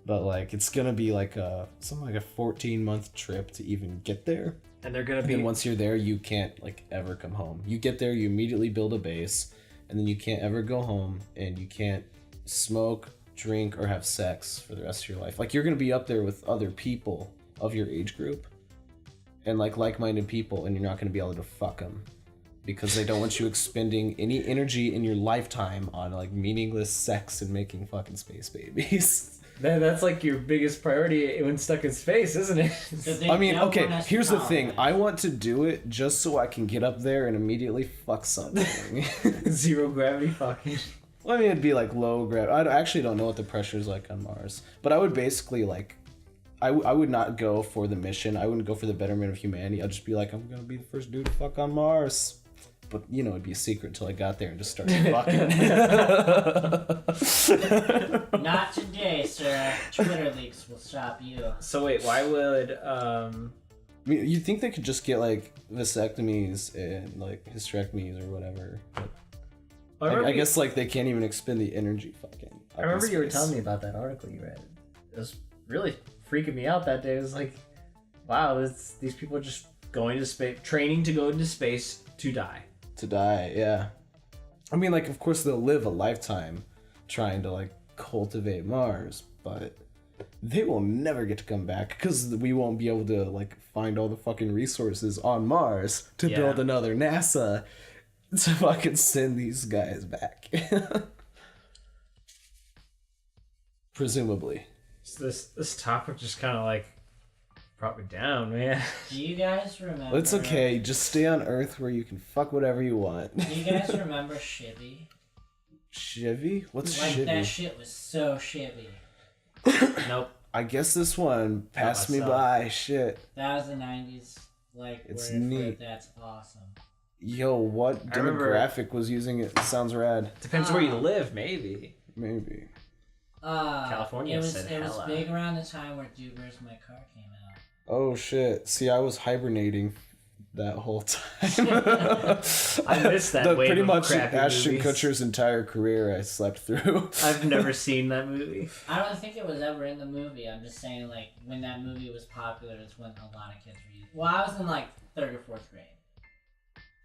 But like it's gonna be like something like a 14-month trip to even get there. And they're gonna And be. then once you're there, you can't like ever come home. You get there, you immediately build a base, and then you can't ever go home, and you can't smoke, drink, or have sex for the rest of your life. Like you're gonna be up there with other people of your age group, and like-minded people, and you're not gonna be able to fuck them because they don't want you expending any energy in your lifetime on like meaningless sex and making fucking space babies. That's like your biggest priority when stuck in space, isn't it? So they I mean, don't okay, want us to here's the follow thing. it. I want to do it just so I can get up there and immediately fuck something. Zero gravity fucking. Well, I mean, it'd be like low gravity. I actually don't know what the pressure's like on Mars. But I would basically like, I would not go for the mission. I wouldn't go for the betterment of humanity. I'd just be like, I'm going to be the first dude to fuck on Mars. But, you know, it'd be a secret until I got there and just started fucking. Not today, sir. Twitter leaks will stop you. So wait, why would I mean, you'd think they could just get like vasectomies and like hysterectomies or whatever. But I guess like they can't even expend the energy fucking. I remember you were telling me about that article you read. It was really freaking me out that day. It was like, wow, these people are just going to space, training to go into space to die. To die, yeah. I mean, like, of course they'll live a lifetime trying to like cultivate Mars, but they will never get to come back because we won't be able to like find all the fucking resources on Mars to Yeah. build another NASA to fucking send these guys back. Presumably. So this topic just kind of like brought me down, man. Do you guys remember? It's okay, just stay on Earth where you can fuck whatever you want. Do you guys remember Shibby? Shivy? What's Like Shivy? that shit was so Shibby. Nope. I guess this one passed me myself. by. Shit. That was the 90s. Like, It's word for neat. it, that's awesome. Yo, what I remember- demographic was using it? Sounds rad. Depends where you live, maybe. Maybe. California it was said it was hella. big around the time where Dude Where's My Car came out. Oh shit. See, I was hibernating that whole time. I missed that wave pretty of much crappy Ashton movies. Kutcher's entire career I slept through. I've never seen that movie. I don't think it was ever in the movie. I'm just saying, like, when that movie was popular, it's when a lot of kids were using. Well, I was in like 3rd or 4th grade.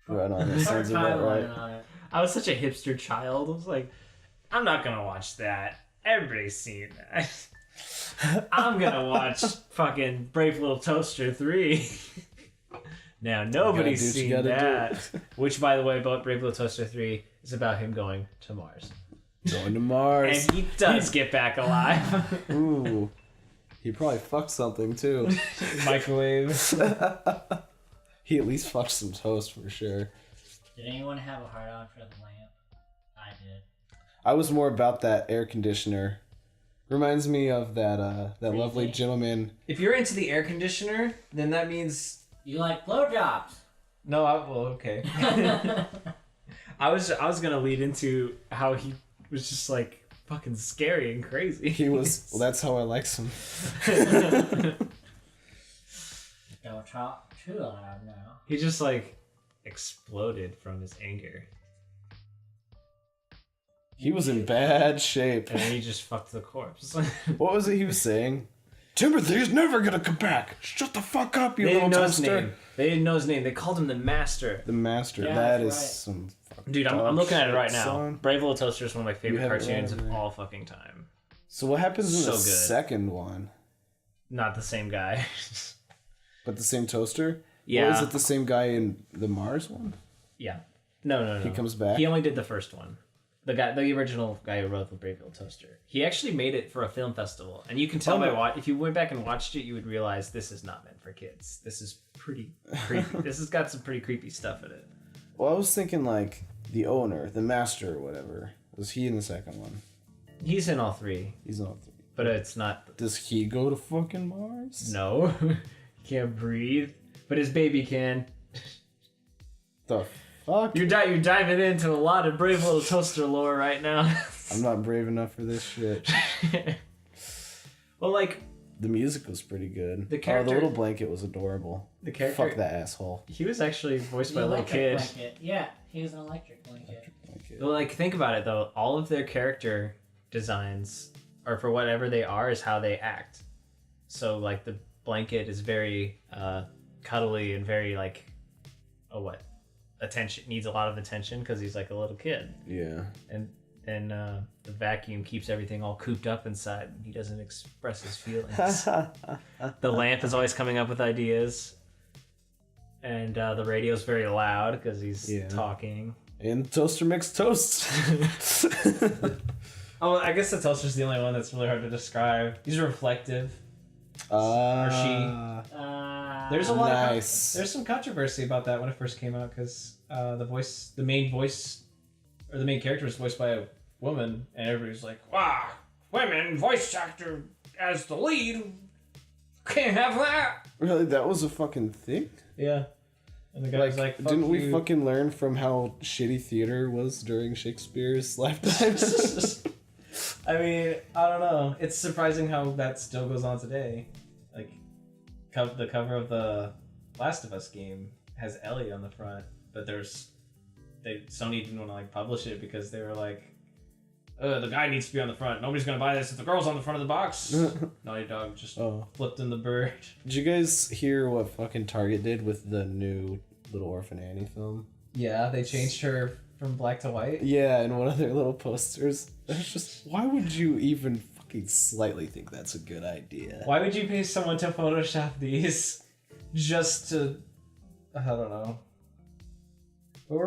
Right on, that sounds about right. On it. I was such a hipster child. I was like, I'm not gonna watch that. Everybody's seen that. I'm gonna watch fucking Brave Little Toaster 3. Now nobody's seen that. Which, by the way, about Brave Little Toaster 3 is about him going to Mars. Going to Mars. And he does get back alive. Ooh. He probably fucked something too. Microwave. He at least fucked some toast for sure. Did anyone have a hard on for the lamp? I did. I was more about that air conditioner. Reminds me of that lovely gentleman. If you're into the air conditioner, then that means You like blowjobs. no. Okay. I was gonna lead into how he was just like fucking scary and crazy. He was. Well, that's how I like him. Don't talk too loud now. He just like exploded from his anger, He was in bad shape. and then he just fucked the corpse. What was it he was saying? Timothy's never gonna come back. Shut the fuck up, you They little didn't know his toaster. name. They didn't know his name. They called him the Master. The Master. Yeah, That is that's right. some. fucking Dude, I'm dog looking at it shit, right now. son. Brave Little Toaster is one of my favorite haven't read cartoons it, of right? all fucking time. So what happens in So the good. second one? Not the same guy. But the same toaster? Yeah. Or is it the same guy in the Mars one? Yeah. No. He comes back? He only did the first one. The original guy who wrote the Brave Little Toaster. He actually made it for a film festival, and you can tell if you went back and watched it, you would realize this is not meant for kids. This is pretty creepy. This has got some pretty creepy stuff in it. Well, I was thinking like the owner, the master or whatever. Was he in the second one? He's in all three, He's not three. but it's not. Does he go to fucking Mars? No, he can't breathe, but his baby can. The fuck? You're diving into a lot of Brave Little Toaster lore right now. I'm not brave enough for this shit. Well, like The music was pretty good. The character- the little blanket was adorable. the character, Fuck that asshole. he was actually voiced by The a little electric kid. blanket. Yeah, he was an electric blanket. Well, like, think about it, though. All of their character designs, or for whatever they are, is how they act. So, like, the blanket is very cuddly and very, like, attention, needs a lot of attention because he's, like, a little kid. Yeah. And the vacuum keeps everything all cooped up inside. He doesn't express his feelings. The lamp is always coming up with ideas. And the radio's very loud because he's talking. And the toaster makes toast. Oh, I guess the toaster's the only one that's really hard to describe. He's reflective. Or she. There's a lot nice. there's some controversy about that when it first came out because the main character was voiced by a woman, and everybody's like, "Wow, women voice actor as the lead, can't have that." Really, that was a fucking thing? Yeah, and the guy was like, didn't we you. fucking learn from how shitty theater was during Shakespeare's lifetime? I mean, I don't know. It's surprising how that still goes on today. Like, the cover of the Last of Us game has Ellie on the front, but Sony didn't want to like publish it because they were like, the guy needs to be on the front. Nobody's gonna buy this if the girl's on the front of the box. Naughty Dog just flipped in the bird. Did you guys hear what fucking Target did with the new Little Orphan Annie film? Yeah, they changed her from black to white. Yeah, and one of their little posters. It's just, why would you even fucking slightly think that's a good idea? Why would you pay someone to Photoshop these just to? I don't know.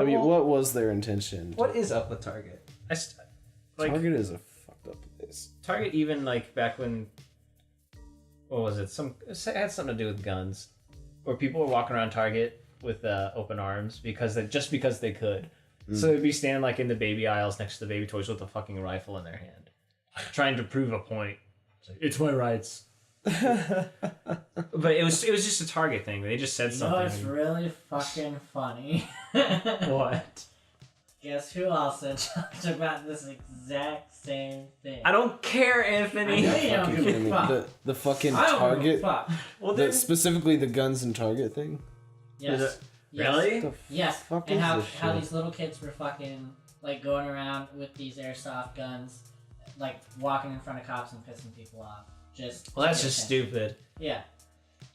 I mean, what was their intention? What is up with Target? Target is a fucked up place. Target, even like back when, what was it? It had something to do with guns, where people were walking around Target with open arms because they could. So they'd be standing like in the baby aisles next to the baby toys with a fucking rifle in their hand, trying to prove a point. It's my rights. But it was just a Target thing. They just said something. No, it's really fucking funny. What? Guess who also talked about this exact same thing? I don't care, I Anthony. know you don't give a fuck. The fucking I don't give a Target, fuck. Well, specifically the guns and Target thing. Yes. Yes. Really? The Yes. fuck And is how this shit? these little kids were fucking like going around with these airsoft guns, like walking in front of cops and pissing people off. Well, that's just stupid. Yeah.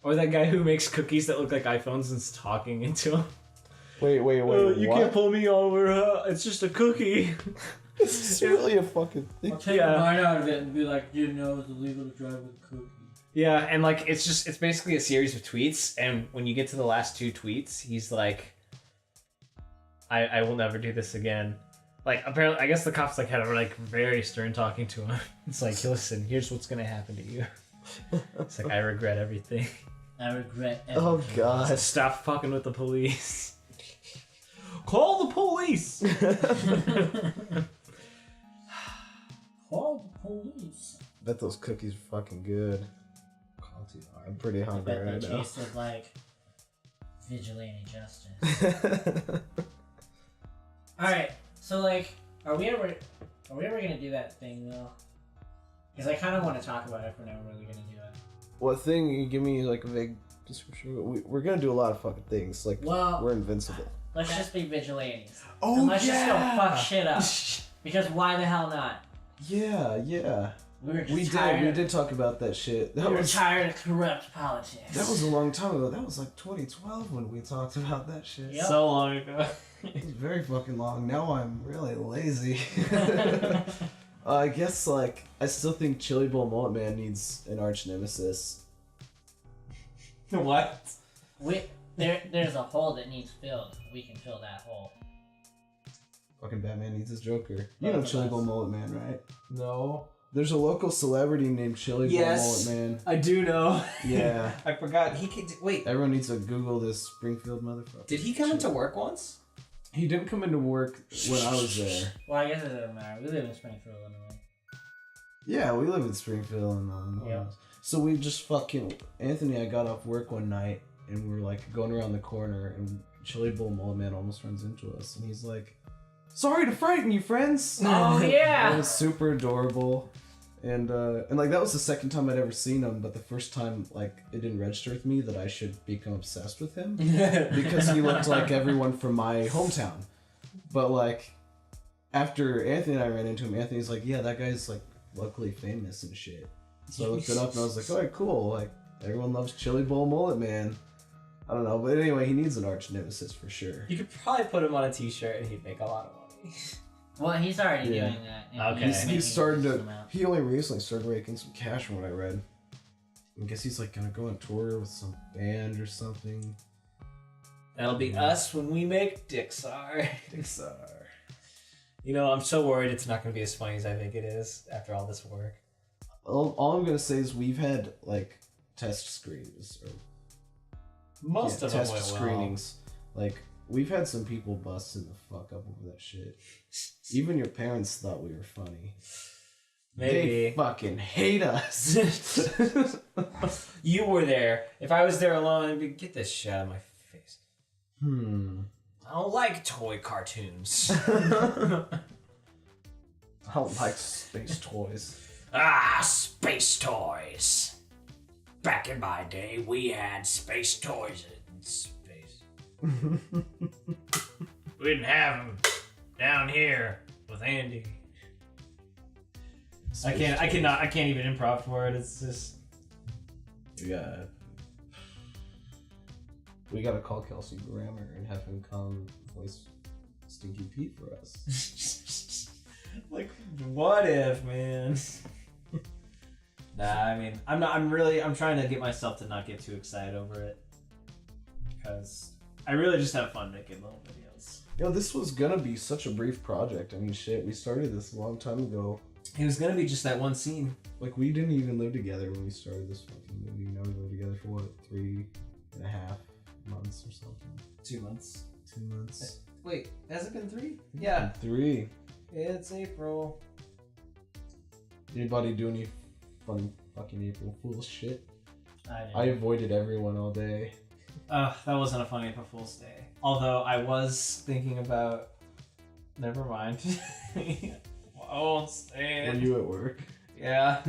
Or that guy who makes cookies that look like iPhones and is talking into them. Wait, You what? can't pull me over. It's just a cookie. It's really a fucking thing. I'll take a bite out of it and be like, "You know, it's illegal to drive with a cookie." Yeah, and like it's basically a series of tweets, and when you get to the last 2 tweets, he's like, I will never do this again. Like apparently, I guess the cops like had a like very stern talking to him. It's like, listen, here's what's gonna happen to you. It's like, I regret everything. I regret everything. Oh god. So stop fucking with the police. Call the police. Call the police. Bet those cookies are fucking good. I'm pretty I hungry bet right they now. tasted like vigilante justice. Alright, so like, are we ever gonna do that thing though? Because I kind of want to talk about it if we're never really gonna do it. What thing? You give me like a vague description. We're gonna do a lot of fucking things. Like, Well, we're invincible. let's just be vigilantes. Oh, And let's just go yeah! fuck shit up. Because why the hell not? Yeah. We were just We tired. did talk about that shit. We were tired of corrupt politics. That was a long time ago. That was like 2012 when we talked about that shit. Yep. So long ago. It was very fucking long. Now I'm really lazy. I guess, like, I still think Chili Bowl Mullet Man needs an arch nemesis. What? There's a hole that needs filled. We can fill that hole. Fucking Batman needs his Joker. You Both know of Chili us. Bowl Mullet Man, right? No. There's a local celebrity named Chili Yes. Bowl Mullet Man. I do know. Yeah. I forgot. He could wait. Everyone needs to Google this Springfield motherfucker. Did he come into work once? He didn't come into work when I was there. Well, I guess it doesn't matter. We live in Springfield, Illinois. Yeah, we live in Springfield and Yeah. So we just fucking Anthony and I got off work one night and we're like going around the corner and Chili Bowl Mullet Man almost runs into us and he's like, "Sorry to frighten you, friends." Oh It yeah. was super adorable. And like that was the second time I'd ever seen him, but the first time like it didn't register with me that I should become obsessed with him because he looked like everyone from my hometown. But like after Anthony and I ran into him, Anthony's like, "Yeah, that guy's like luckily famous and shit." So I looked it up and I was like, "Alright, cool. Like everyone loves Chili Bowl Mullet Man." I don't know, but anyway, he needs an arch nemesis for sure. You could probably put him on a t-shirt and he'd make a lot of money. Well, he's already Yeah. doing that. and Okay. making He's starting a to. decent amount. He only recently started making some cash from what I read. I guess he's like gonna go on tour with some band or something. That'll be us when we make Dixar. You know, I'm so worried it's not going to be as funny as I think it is after all this work. All I'm gonna say is we've had like test screens or Most of them test went screenings. Like we've had some people busting the fuck up over that shit. Even your parents thought we were funny. well. They Maybe. fucking hate us. You were there. If I was there alone, I'd be, get this shit out of my face. I don't like toy cartoons. I don't like space toys. Ah, space toys. Back in my day, we had space toys in space. We didn't have them down here with Andy. I can't even improv for it. It's just. Yeah. We gotta call Kelsey Grammer and have him come voice Stinky Pete for us. Like, what if, man? Nah, I mean, I'm trying to get myself to not get too excited over it. Because I really just have fun making little videos. This was gonna be such a brief project. I mean, shit, we started this a long time ago. It was gonna be just that one scene. Like, we didn't even live together when we started this fucking movie. Now we lived together for what, 3.5 months or something? 2 months. 2 months. Wait, has it been 3? Yeah. 3. It's April. Anybody do any fun fucking April Fool's shit? I didn't. I avoided everyone all day. That wasn't a fun April Fool's Day. Although I was thinking about. Never mind. I won't say it. Were you at work? Yeah.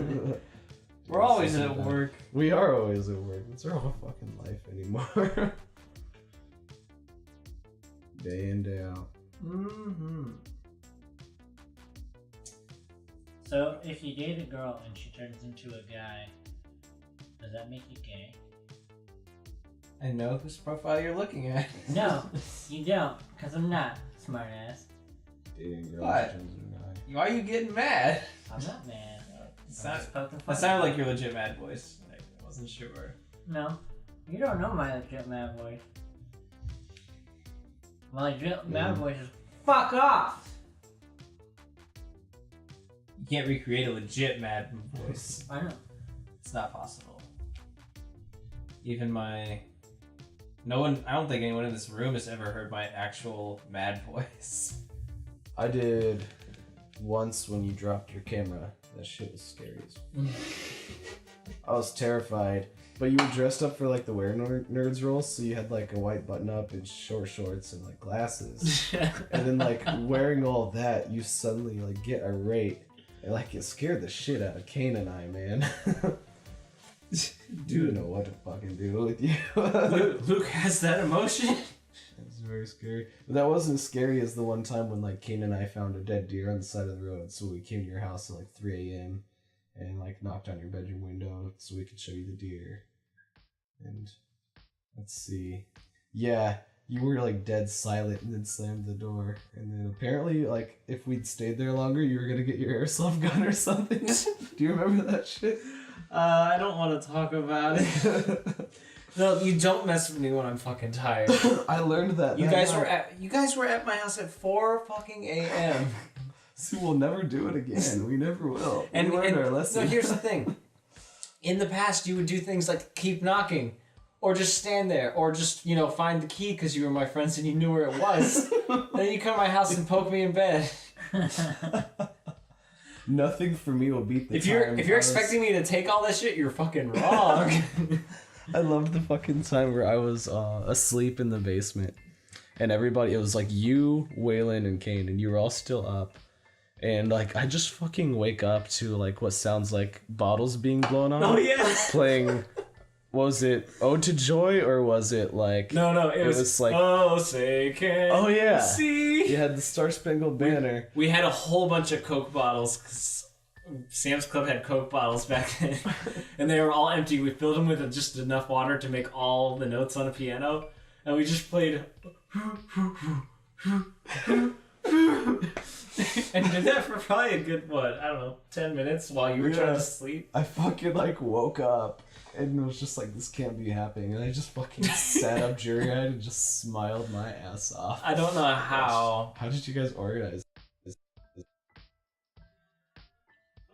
We're always at work. We are always at work. It's our whole fucking life anymore. Day in, day out. Mm-hmm. So, if you date a girl and she turns into a guy, does that make you gay? I know whose profile you're looking at. No, you don't, because I'm not, smartass. Dating girls What? turns into a guy. Why are you getting mad? I'm not mad. That sounded like your legit mad voice. I wasn't sure. No, you don't know my legit mad voice. My legit mad voice is fuck off! You can't recreate a legit mad voice. I know. It's not possible. Even I don't think anyone in this room has ever heard my actual mad voice. I did once when you dropped your camera. That shit was scary as I was terrified. But you were dressed up for like the Wear Nerds role, so you had like a white button up and short shorts and like glasses. And then like wearing all that, you suddenly like get irate. And like it scared the shit out of Kane and I, man. Dude, know what to fucking do with you. Luke has that emotion. It's very scary. But that wasn't as scary as the one time when like Kane and I found a dead deer on the side of the road. So we came to your house at like 3 a.m. and like knocked on your bedroom window so we could show you the deer. And let's see. Yeah, you were like dead silent and then slammed the door. And then apparently like if we'd stayed there longer, you were gonna get your airsoft gun or something. Do you remember that shit? I don't want to talk about it. No, you don't mess with me when I'm fucking tired. I learned that. You guys were at my house at 4 fucking a.m. See, we'll never do it again. We never will. And we learned our lesson. No, here's the thing. In the past, you would do things like keep knocking, or just stand there, or just find the key because you were my friends and you knew where it was. Then you come to my house and poke me in bed. Nothing for me will beat the If you're expecting me to take all that shit, you're fucking wrong. I loved the fucking time where I was asleep in the basement, and everybody, it was like you, Waylon, and Kane, and you were all still up. And like I just fucking wake up to like what sounds like bottles being blown up. Oh yeah. Playing, was it Ode to Joy or was it like? No, it was like oh say can oh yeah. See. You had the Star Spangled Banner. We had a whole bunch of Coke bottles because Sam's Club had Coke bottles back then, and they were all empty. We filled them with just enough water to make all the notes on a piano, and we just played. And did that for probably a good 10 minutes while you were trying to sleep. I fucking like woke up and it was just like this can't be happening, and I just fucking sat up jury-eyed and just smiled my ass off. I don't know how. How did you guys organize?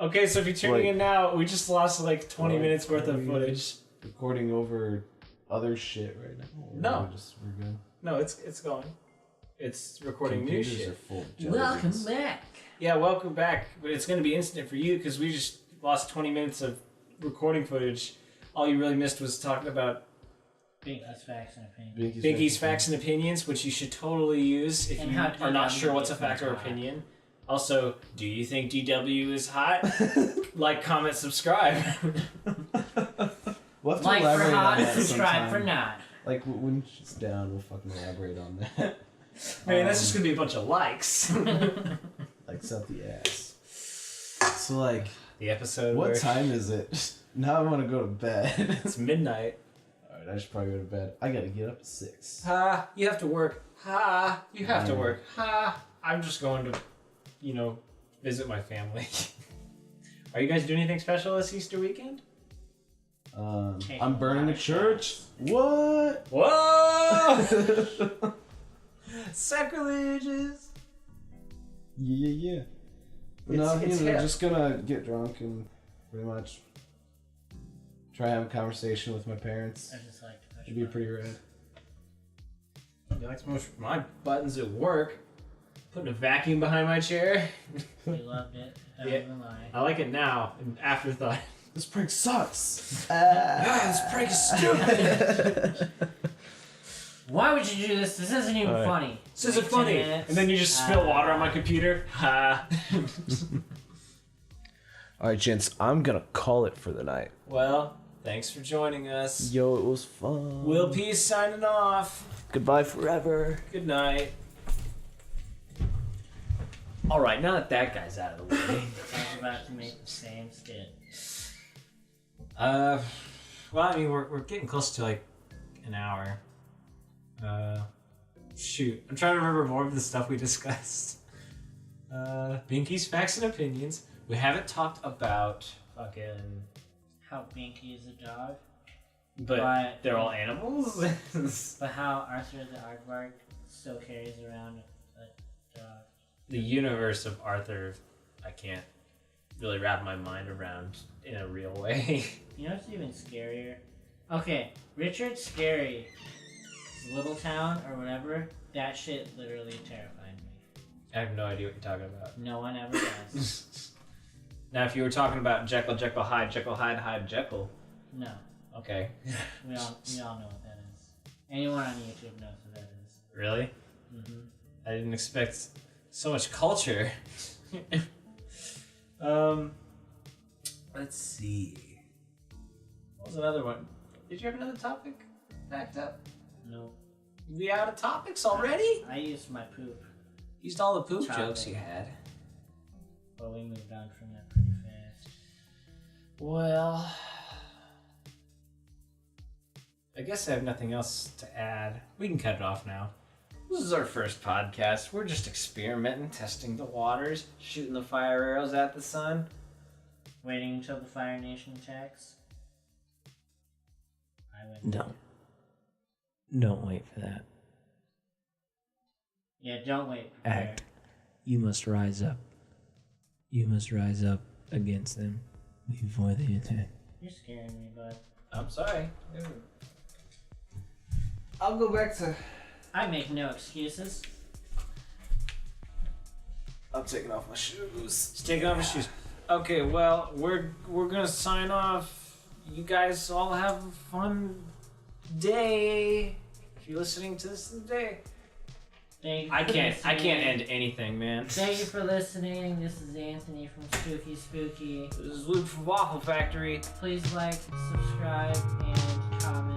Okay, so if you're tuning in now, we just lost like 20 minutes worth of footage. Recording over other shit right now. No. We're good. No, it's going. It's recording new Computers shit. are full of Welcome jellies. back. Yeah, welcome back. But it's going to be instant for you because we just lost 20 minutes of recording footage. All you really missed was talking about Binky's Facts and Opinions. Binky's Facts and Opinions, which you should totally use if And you how are not DW sure what's a is fact or hot. opinion. Also, do you think DW is hot? Like, comment, subscribe. We'll have to Like for elaborate on hot, that subscribe sometime. for not. Like when she's down, we'll fucking elaborate on that. Man, that's just going to be a bunch of likes. Like up the ass. So like, The episode what where time is it? Now I want to go to bed. it's midnight. Alright, I should probably go to bed. I gotta get up at 6. Ha, you have to work. Ha, you have to work. Ha, I'm just going to, visit my family. Are you guys doing anything special this Easter weekend? I'm burning a church. What? Whoa! Sacrilegious. Yeah. But It's no, hip. just gonna get drunk and pretty much try to have a conversation with my parents. I just like to push It'd be pretty rad. You like to push my buttons at work? Putting a vacuum behind my chair? We loved it. I Yeah. don't even lie. I like it now. An afterthought. This prank sucks. This prank is stupid. Why would you do this? This isn't even Alright. funny. This isn't Like 10 funny. minutes. And then you just spill water on my computer. Ha. Alright, gents, I'm gonna call it for the night. Well, thanks for joining us. Yo, it was fun. Will Peace signing off. Goodbye forever. Good night. All right, now that guy's out of the way. I was about to make the same skit. Well, I mean, we're getting close to like an hour. Shoot, I'm trying to remember more of the stuff we discussed. Binky's facts and opinions. We haven't talked about fucking. How Binky is a dog. But they're all animals. But how Arthur the Aardvark still carries around a dog. The universe of Arthur, I can't really wrap my mind around in a real way. You know what's even scarier? Okay, Richard Scary, Little Town or whatever, that shit literally terrified me. I have no idea what you're talking about. No one ever does. Now, if you were talking about Jekyll, Hyde, Jekyll. No. Okay. We all know what that is. Anyone on YouTube knows what that is. Really? Mm-hmm. I didn't expect so much culture. Let's see. What was another one? Did you have another topic backed up? No. We out of topics already? I used my poop. Used all the poop Topic. jokes you had. But we moved on from that pretty fast. Well, I guess I have nothing else to add. We can cut it off now. This is our first podcast. We're just experimenting, testing the waters, shooting the fire arrows at the sun. Waiting until the Fire Nation attacks. I went. Don't wait for that. Yeah, don't wait. Prepare. Act. You must rise up. You must rise up against them before they attack. You're scaring me, bud. I'm sorry. I'll go back to... I make no excuses. I'm taking off my shoes. Just taking off my shoes. Okay, well, we're gonna sign off. You guys all have a fun day. If you're listening to this today. I can't end anything, man. Thank you for listening. This is Anthony from Spooky. This is Luke from Waffle Factory. Please like, subscribe, and comment.